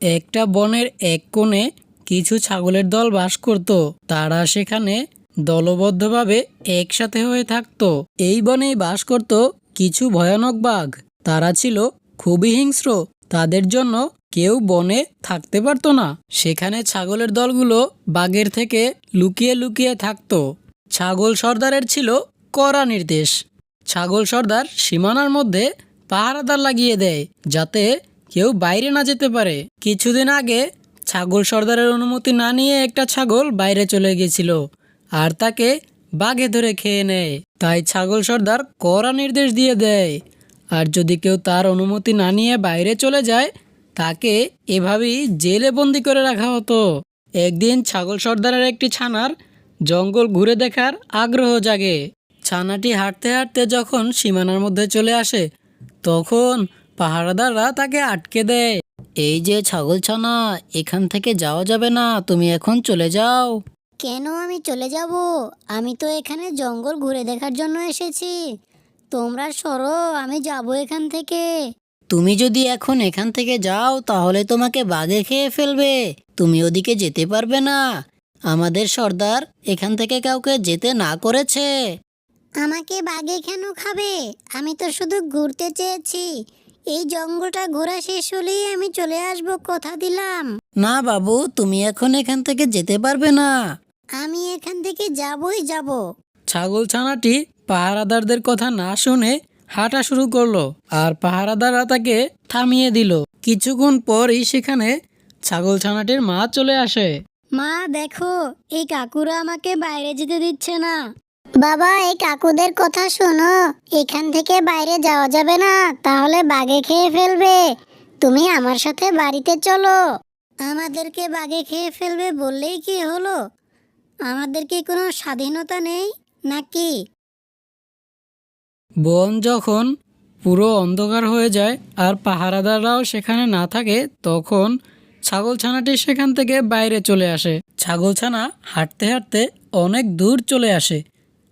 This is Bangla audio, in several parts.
একটা বনের এক কোণে কিছু ছাগলের দল বাস করত। তারা সেখানে দলবদ্ধভাবে একসাথে হয়ে থাকত। এই বনেই বাস করত কিছু ভয়ানক বাঘ। তারা ছিল খুবই হিংস্র। তাদের জন্য কেউ বনে থাকতে পারত না। সেখানে ছাগলের দলগুলো বাঘের থেকে লুকিয়ে লুকিয়ে থাকত। ছাগল সর্দারের ছিল কড়া নির্দেশ। ছাগল সর্দার সীমানার মধ্যে পাহারাদার লাগিয়ে দেয়, যাতে কেউ বাইরে না যেতে পারে। কিছুদিন আগে ছাগল সর্দারের অনুমতি না নিয়ে একটা ছাগল বাইরে চলে গেছিল, আর তাকে বাঘে ধরে খেয়ে নেয়। তাই ছাগল সর্দার কড়া নির্দেশ দিয়ে দেয়, আর যদি কেউ তার অনুমতি না নিয়ে বাইরে চলে যায়, তাকে এভাবেই জেলে বন্দি করে রাখা হতো। একদিন ছাগল সর্দারের একটি ছানার জঙ্গল ঘুরে দেখার আগ্রহ জাগে। ছানাটি হাঁটতে হাঁটতে যখন সীমানার মধ্যে চলে আসে, তখন পাহারাদাররা তাকে আটকে দেয়। এই যে ছাগল ছানা, এখান থেকে যাওয়া যাবে না, তুমি এখন চলে যাও। কেন আমি চলে যাব? আমি তো এখানে জঙ্গল ঘুরে দেখার জন্য এসেছি। তোমরা সরো, আমি যাব এখান থেকে। তুমি যদি এখন এখান থেকে যাও, তাহলে তোমাকে বাঘে খেয়ে ফেলবে। তুমি ওদিকে যেতে পারবে না। আমাদের সর্দার এখান থেকে কাউকে যেতে না করেছে। আমাকে বাঘে কেন খাবে? আমি তো শুধু ঘুরতে চেয়েছি। এই জঙ্গলটা ঘোরা শেষ হলেই আমি চলে আসব, কথা দিলাম। না বাবু, তুমি এখন এখান থেকে যেতে পারবে না। আমি এখান থেকে যাবই যাব। ছাগল ছানাটি পাহারাদারদের কথা না শুনে হাঁটা শুরু করলো, আর পাহারাদাররা তাকে থামিয়ে দিল। কিছুক্ষণ পরই সেখানে ছাগল ছানাটির মা চলে আসে। মা দেখো, এই কাকুরা আমাকে বাইরে যেতে দিচ্ছে না। বাবা, এই কাকুদের কথা শোনো। এখান থেকে বাইরে যাওয়া যাবে না, তাহলে বাঘে খেয়ে ফেলবে। তুমি আমার সাথে বাড়িতে চলো। আমাদেরকে বাঘে খেয়ে ফেলবে বললেই কি হলো? আমাদের কি কোনো স্বাধীনতা নেই নাকি? বন যখন পুরো অন্ধকার হয়ে যায় আর পাহারাদাররাও সেখানে না থাকে, তখন ছাগলছানাটি সেখান থেকে বাইরে চলে আসে। ছাগলছানা হাঁটতে হাঁটতে অনেক দূর চলে আসে,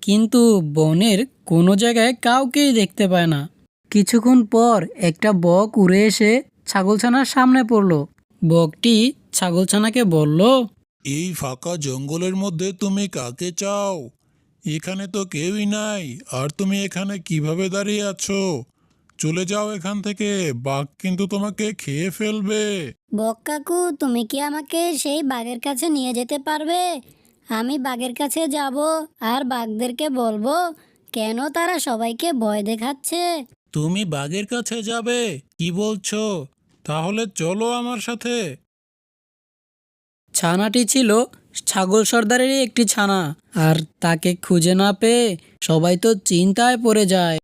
কিন্তু বনের কোনো জায়গায় কাউকেই দেখতে পায় না। কিছুক্ষণ পর একটা বক উড়ে এসে ছাগলছানার সামনে পড়ল। বকটি ছাগলছানাকে বলল, এই ফাঁকা জঙ্গলের মধ্যে তুমি কাকে চাও? এখানে তো কেউই নাই, আর তুমি এখানে কিভাবে দাঁড়িয়ে আছো? চলে যাও এখান থেকে, বাঘ কিন্তু তোমাকে খেয়ে ফেলবে। বক কাকু, তুমি কি আমাকে সেই বাঘের কাছে নিয়ে যেতে পারবে? আমি বাঘের কাছে যাব আর বাঘদেরকে বলবো কেন তারা সবাইকে ভয় দেখাচ্ছে। তুমি বাঘের কাছে যাবে? কি বলছো? তাহলে চলো আমার সাথে। ছানাটি ছিল ছাগল সর্দারেরই একটি ছানা, আর তাকে খুঁজে না পেয়ে সবাই তো চিন্তায় পড়ে যায়।